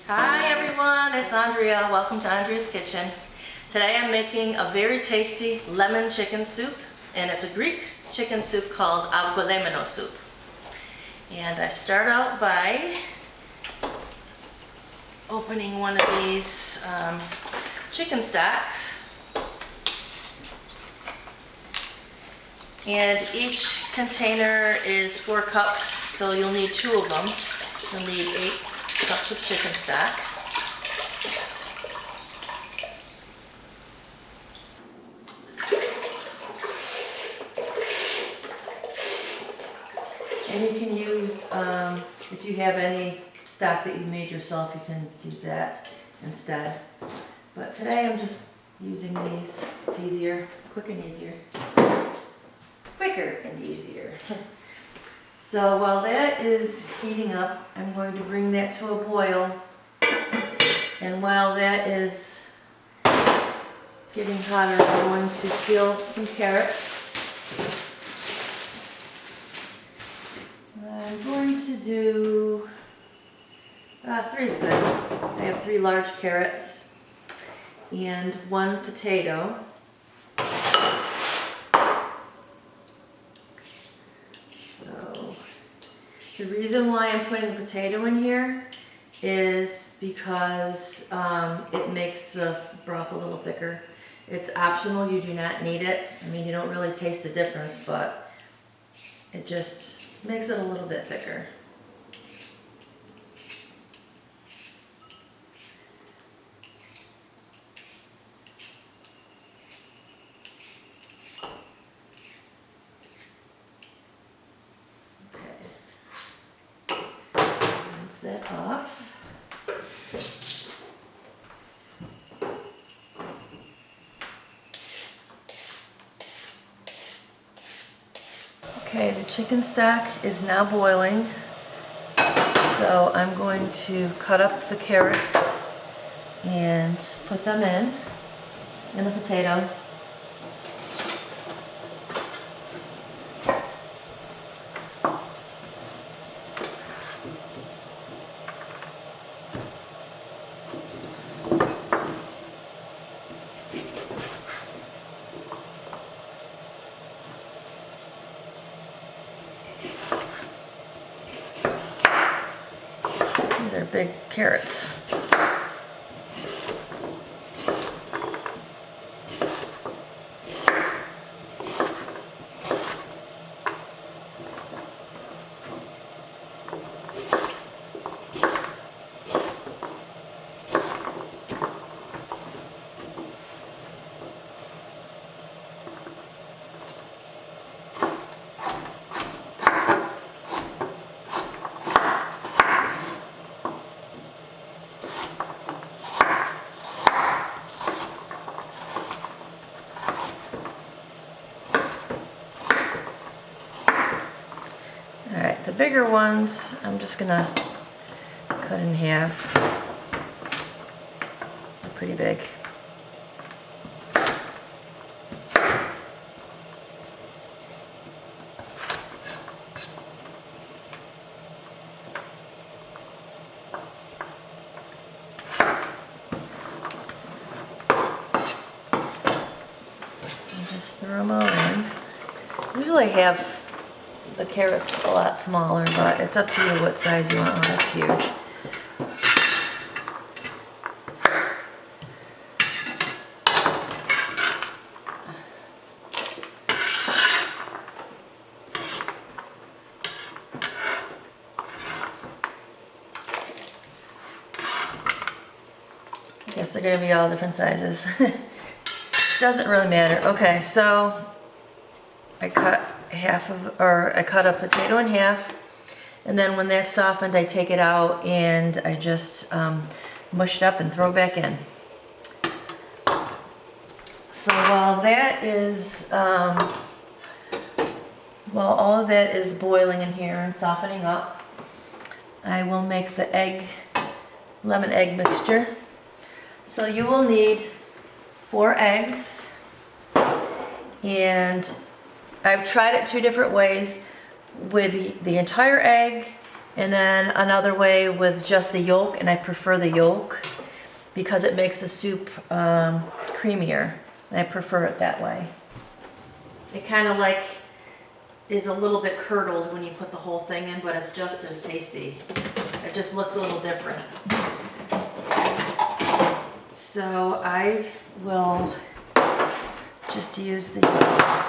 Hi everyone, it's Andrea. Welcome to Andrea's Kitchen. Today I'm making a very tasty lemon chicken soup, and it's a Greek chicken soup called Avgolemono soup. And I start out by opening one of these chicken stocks. And each container is 4 cups, so you'll need 2 of them. You'll need 8 cups of chicken stock. And you can use, if you have any stock that you made yourself, you can use that instead. But today I'm just using these. It's easier, quicker and easier. Quicker and easier. So while that is heating up, I'm going to bring that to a boil. And while that is getting hotter, I'm going to peel some carrots. I'm going to do 3 is good. I have 3 large carrots and 1 potato. The reason why I'm putting the potato in here is because it makes the broth a little thicker. It's optional, you do not need it. I mean, you don't really taste the difference, but it just makes it a little bit thicker. That off. Okay, the chicken stock is now boiling, so I'm going to cut up the carrots and put them in the potato. These are big carrots. The bigger ones, I'm just gonna cut in half. They're pretty big. And just throw them all in. Usually have the carrots a lot smaller, but it's up to you what size you want. Oh, that's huge. I guess they're going to be all different sizes. Doesn't really matter. Okay, so I cut a potato in half, and then when that's softened, I take it out and I just mush it up and throw it back in. So while all of that is boiling in here and softening up, I will make the lemon egg mixture. So you will need 4 eggs, and I've tried it 2 different ways, with the entire egg And then another way with just the yolk, and I prefer the yolk because it makes the soup creamier. And I prefer it that way. It kind of like is a little bit curdled when you put the whole thing in, but it's just as tasty. It just looks a little different. So I will just use the yolk.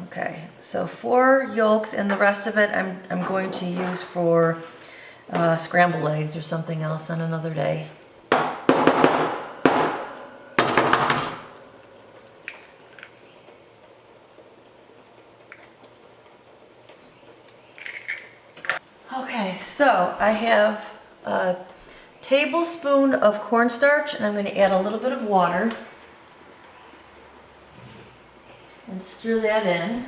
Okay, so 4 yolks, and the rest of it I'm going to use for scrambled eggs or something else on another day. Okay, so I have a tablespoon of cornstarch, and I'm going to add a little bit of water and stir that in.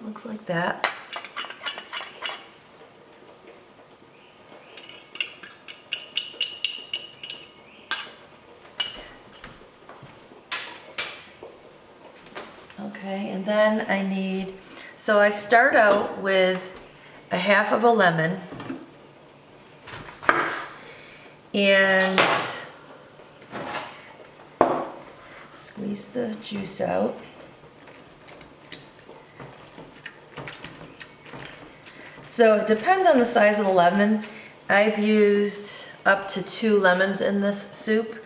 Looks like that. Okay, and then I need, so I start out with a half of a lemon and squeeze the juice out. So it depends on the size of the lemon. I've used up to 2 lemons in this soup.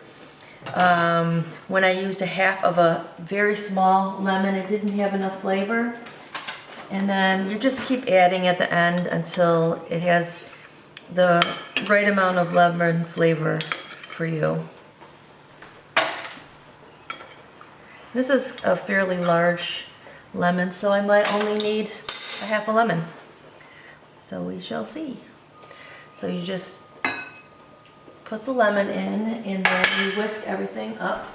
When I used a half of a very small lemon, it didn't have enough flavor. And then you just keep adding at the end until it has the right amount of lemon flavor for you. This is a fairly large lemon, so I might only need a half a lemon. So we shall see. So you just put the lemon in and then you whisk everything up.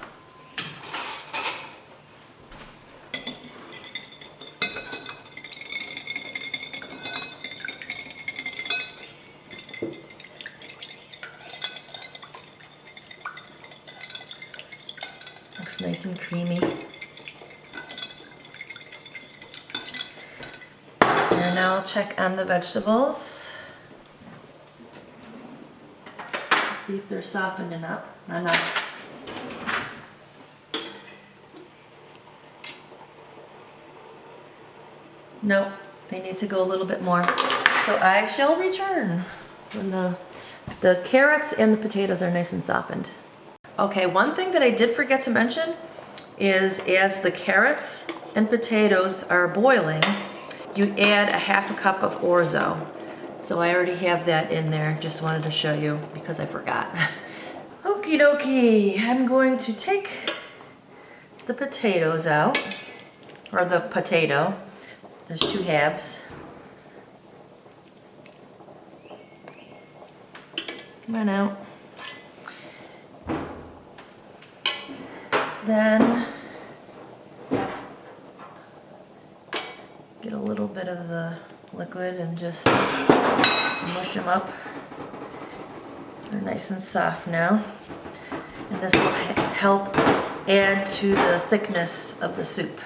Looks nice and creamy. And now I'll check on the vegetables. See if they're softened enough. Nope, they need to go a little bit more. So I shall return when the carrots and the potatoes are nice and softened. Okay, one thing that I did forget to mention is as the carrots and potatoes are boiling, you add a half a cup of orzo. So I already have that in there, just wanted to show you because I forgot. Okie dokie, I'm going to take the potatoes out, or the potato. There's 2 halves. Come on out. Then get a little bit of the liquid and just mush them up. They're nice and soft now. And this will help add to the thickness of the soup.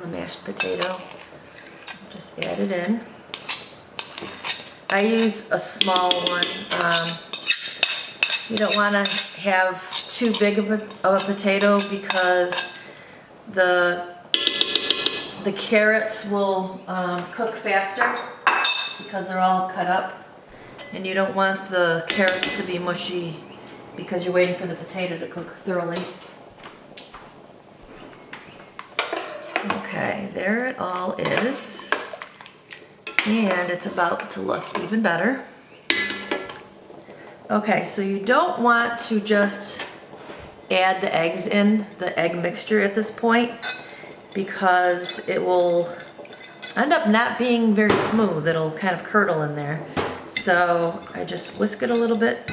Mashed potato, just add it in. I use a small one. You don't want to have too big of a potato because the carrots will cook faster because they're all cut up, and you don't want the carrots to be mushy because you're waiting for the potato to cook thoroughly. Okay, there it all is. And it's about to look even better. Okay, so you don't want to just add the eggs in, the egg mixture at this point, because it will end up not being very smooth. It'll kind of curdle in there. So I just whisk it a little bit,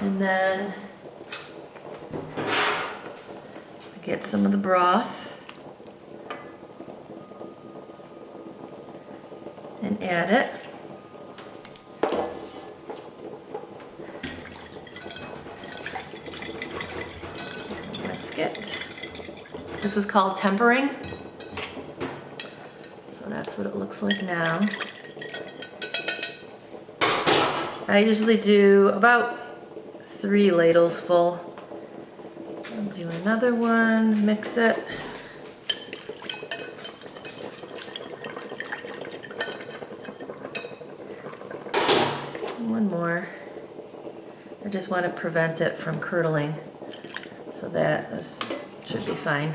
and then get some of the broth and add it. Whisk it. This is called tempering. So that's what it looks like now. I usually do about 3 ladles full. I'll do another one, mix it. One more. I just want to prevent it from curdling, so that this should be fine.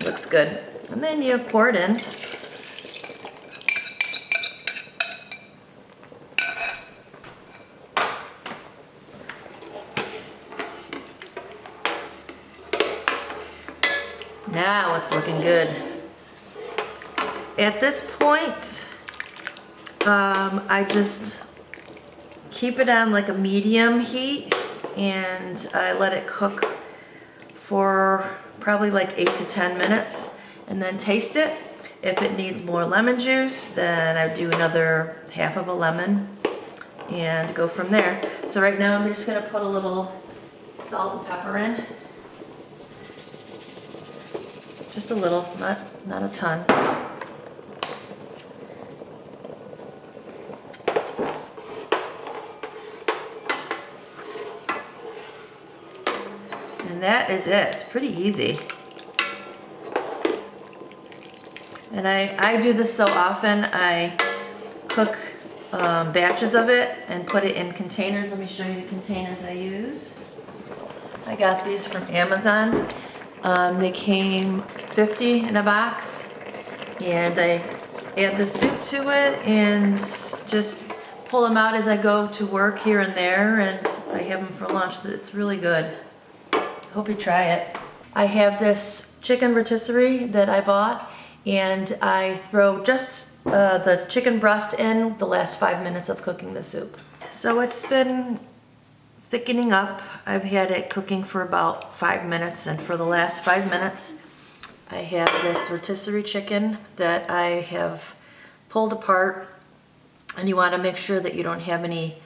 Looks good. And then you pour it in. Now it's looking good. At this point, I just keep it on like a medium heat, and I let it cook for probably like 8 to 10 minutes, and then taste it. If it needs more lemon juice, then I do another half of a lemon and go from there. So right now I'm just gonna put a little salt and pepper in. Just a little, not a ton. And that is it. It's pretty easy. And I do this so often. I cook batches of it and put it in containers. Let me show you the containers I use. I got these from Amazon. They came 50 in a box, and I add the soup to it and just pull them out as I go to work here and there, and I have them for lunch. It's really good. Hope you try it. I have this chicken rotisserie that I bought, and I throw just the chicken breast in the last 5 minutes of cooking the soup. So it's been thickening up. I've had it cooking for about 5 minutes, and for the last 5 minutes I have this rotisserie chicken that I have pulled apart, and you want to make sure that you don't have any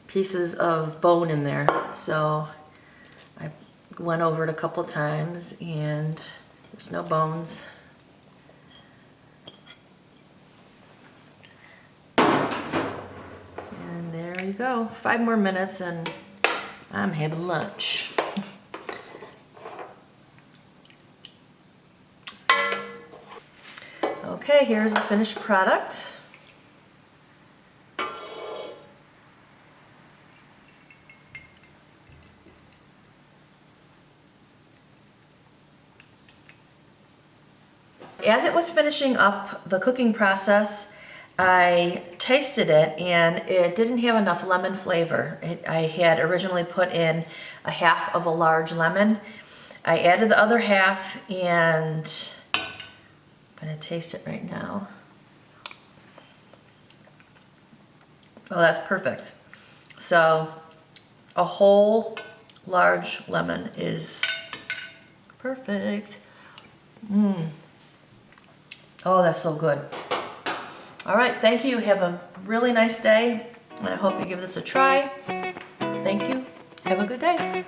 pieces of bone in there. So I went over it a couple times and there's no bones. And there you go. 5 more minutes and I'm having lunch. Okay, here's the finished product. As it was finishing up the cooking process, I tasted it and it didn't have enough lemon flavor. I had originally put in a half of a large lemon. I added the other half, and I'm gonna taste it right now. Oh, that's perfect. So a whole large lemon is perfect. Oh, that's so good. All right, thank you. Have a really nice day, and I hope you give this a try. Thank you. Have a good day.